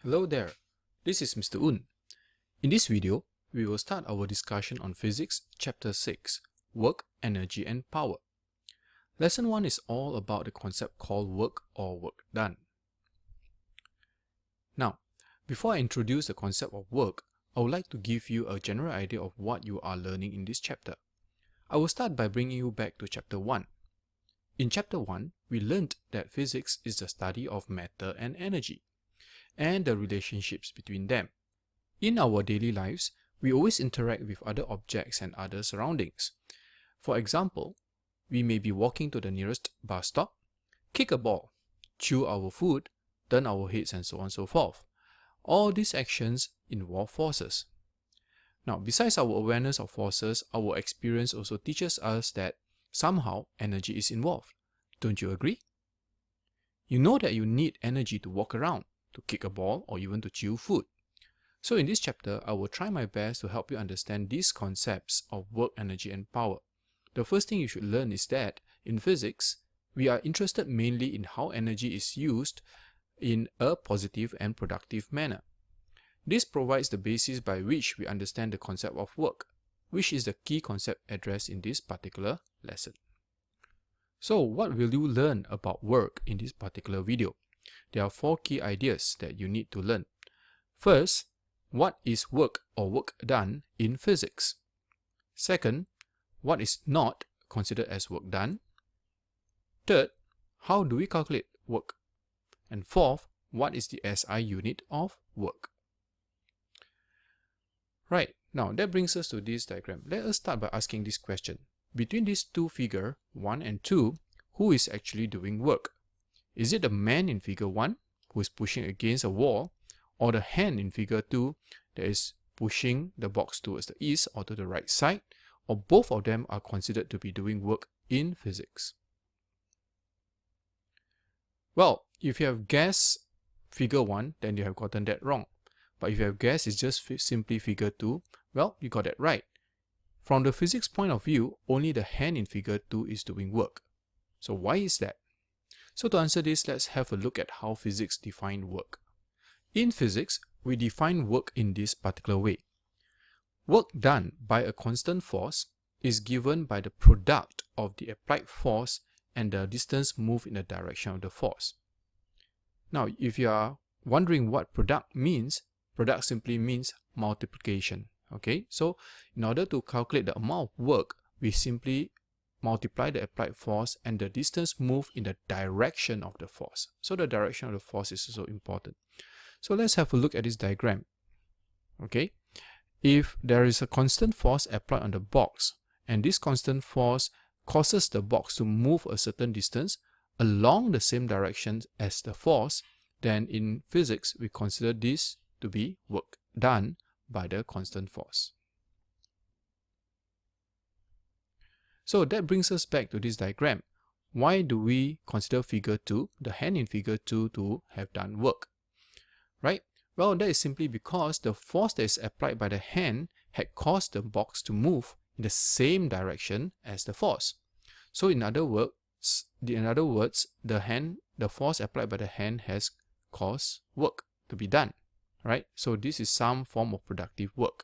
Hello there, this is Mr. Un. In this video, we will start our discussion on Physics Chapter 6, Work, Energy and Power. Lesson 1 is all about the concept called work or work done. Now, before I introduce the concept of work, I would like to give you a general idea of what you are learning in this chapter. I will start by bringing you back to Chapter 1. In Chapter 1, we learned that physics is the study of matter and energy, and the relationships between them. In our daily lives, we always interact with other objects and other surroundings. For example, we may be walking to the nearest bus stop, kick a ball, chew our food, turn our heads, and so on and so forth. All these actions involve forces. Now, besides our awareness of forces, our experience also teaches us that somehow energy is involved. Don't you agree? You know that you need energy to walk around, to kick a ball, or even to chew food. So in this chapter, I will try my best to help you understand these concepts of work, energy, and power. The first thing you should learn is that in physics, we are interested mainly in how energy is used in a positive and productive manner. This provides the basis by which we understand the concept of work, which is the key concept addressed in this particular lesson. So what will you learn about work in this particular video? There are 4 key ideas that you need to learn. First, what is work or work done in physics? Second, what is not considered as work done? Third, how do we calculate work? And fourth, what is the SI unit of work? Right, now that brings us to this diagram. Let us start by asking this question. Between these two figures, 1 and 2, who is actually doing work? Is it the man in figure 1 who is pushing against a wall, or the hand in figure 2 that is pushing the box towards the east or to the right side, or both of them are considered to be doing work in physics? Well, if you have guessed figure 1, then you have gotten that wrong. But if you have guessed it's just simply figure 2, well, you got that right. From the physics point of view, only the hand in figure 2 is doing work. So why is that? So to answer this, let's have a look at how physics defines work. In physics, we define work in this particular way. Work done by a constant force is given by the product of the applied force and the distance moved in the direction of the force. Now, if you are wondering what product means, product simply means multiplication. Okay, so in order to calculate the amount of work, we simply multiply the applied force and the distance moved in the direction of the force. So the direction of the force is also important. So let's have a look at this diagram. Okay, if there is a constant force applied on the box, and this constant force causes the box to move a certain distance along the same direction as the force, then in physics, we consider this to be work done by the constant force. So that brings us back to this diagram. Why do we consider figure 2, the hand in figure 2, to have done work? Right? Well, that is simply because the force that is applied by the hand had caused the box to move in the same direction as the force. So in other words, the force applied by the hand has caused work to be done. Right? So this is some form of productive work.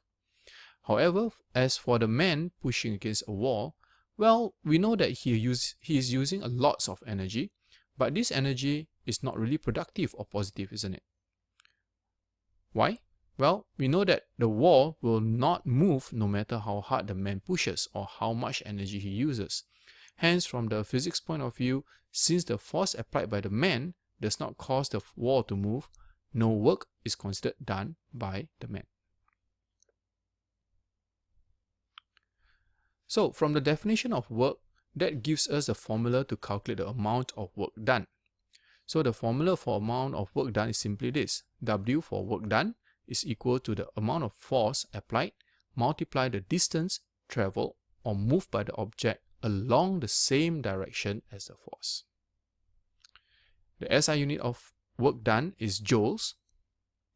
However, as for the man pushing against a wall, well, we know that he is using a lot of energy, but this energy is not really productive or positive, isn't it? Why? Well, we know that the wall will not move no matter how hard the man pushes or how much energy he uses. Hence, from the physics point of view, since the force applied by the man does not cause the wall to move, no work is considered done by the man. So, from the definition of work, that gives us a formula to calculate the amount of work done. So, the formula for amount of work done is simply this. W for work done is equal to the amount of force applied multiply the distance traveled or moved by the object along the same direction as the force. The SI unit of work done is joules,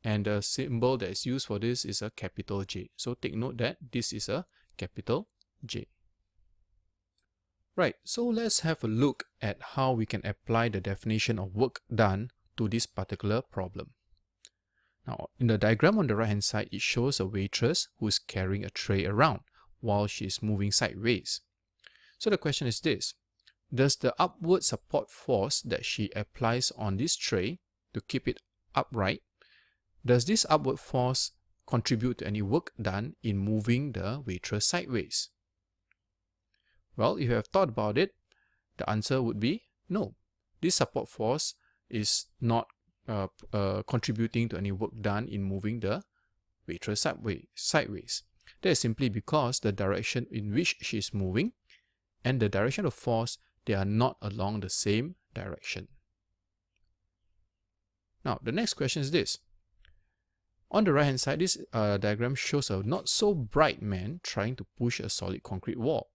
and the symbol that is used for this is a capital J. So take note that this is a capital J. Right, so let's have a look at how we can apply the definition of work done to this particular problem. Now, in the diagram on the right hand side, it shows a waitress who is carrying a tray around while she is moving sideways. So the question is this: does the upward support force that she applies on this tray to keep it upright, does this upward force contribute to any work done in moving the waitress sideways? Well, if you have thought about it, the answer would be no. This support force is not contributing to any work done in moving the waitress sideways. That is simply because the direction in which she is moving and the direction of force, they are not along the same direction. Now, the next question is this. On the right hand side, this diagram shows a not so bright man trying to push a solid concrete wall.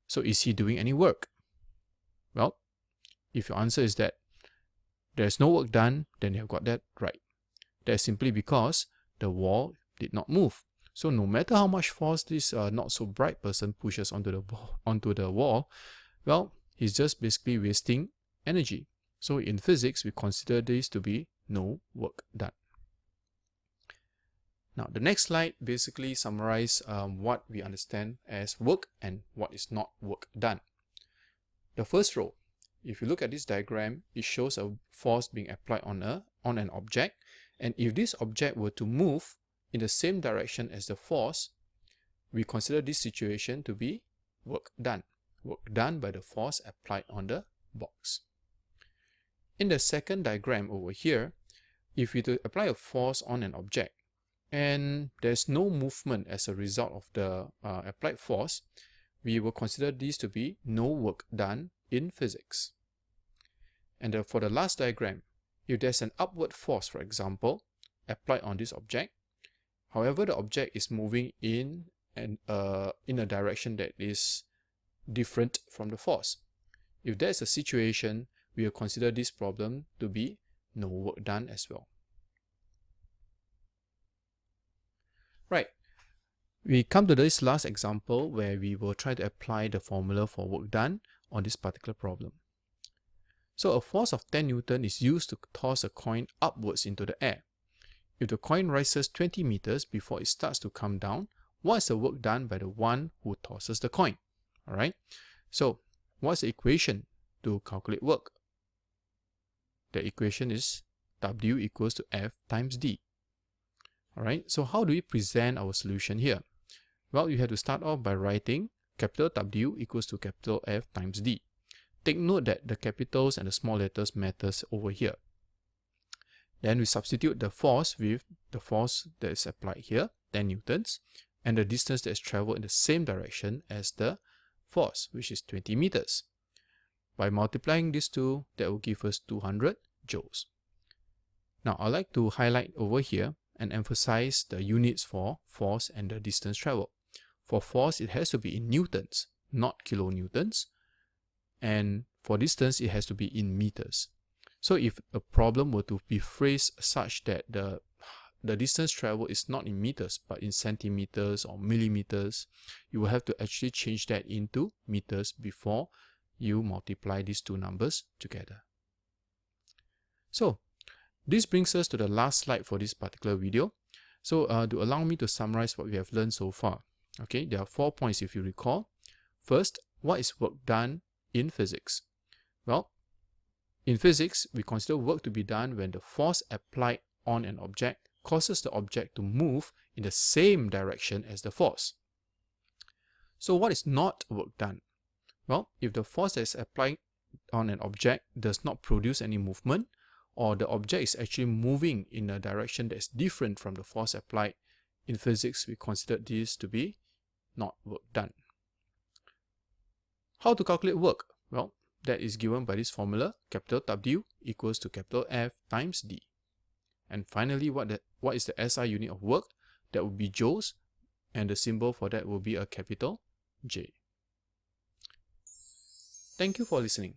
So is he doing any work? Well, if your answer is that there's no work done, then you've got that right. That's simply because the wall did not move. So no matter how much force this not so bright person pushes onto the wall, well, he's just basically wasting energy. So in physics, we consider this to be no work done. Now, the next slide basically summarizes what we understand as work and what is not work done. The first row, if you look at this diagram, it shows a force being applied on an object, and if this object were to move in the same direction as the force, we consider this situation to be work done by the force applied on the box. In the second diagram over here, if we to apply a force on an object and there's no movement as a result of the applied force, we will consider this to be no work done in physics. And for the last diagram, if there's an upward force, for example, applied on this object, however, the object is moving in a direction that is different from the force. If there's a situation, we will consider this problem to be no work done as well. Right, we come to this last example where we will try to apply the formula for work done on this particular problem. So a force of 10 Newton is used to toss a coin upwards into the air. If the coin rises 20 meters before it starts to come down, what is the work done by the one who tosses the coin? Alright, so what's the equation to calculate work? The equation is W equals to F times D. Alright, so how do we present our solution here? Well, you have to start off by writing capital W equals to capital F times D. Take note that the capitals and the small letters matters over here. Then we substitute the force with the force that is applied here, 10 newtons, and the distance that is traveled in the same direction as the force, which is 20 meters. By multiplying these two, that will give us 200 joules. Now, I'd like to highlight over here and emphasize the units for force and the distance traveled. For force, it has to be in newtons, not kilonewtons. And for distance, it has to be in meters. So if a problem were to be phrased such that the distance traveled is not in meters, but in centimeters or millimeters, you will have to actually change that into meters before you multiply these two numbers together. So this brings us to the last slide for this particular video. So to allow me to summarize what we have learned so far. Okay, there are 4 points if you recall. First, what is work done in physics? Well, in physics, we consider work to be done when the force applied on an object causes the object to move in the same direction as the force. So what is not work done? Well, if the force that is applied on an object does not produce any movement, or the object is actually moving in a direction that is different from the force applied, in physics, we consider this to be not work done. How to calculate work? Well, that is given by this formula, capital W equals to capital F times D. And finally, what is the SI unit of work? That would be joules, and the symbol for that will be a capital J. Thank you for listening.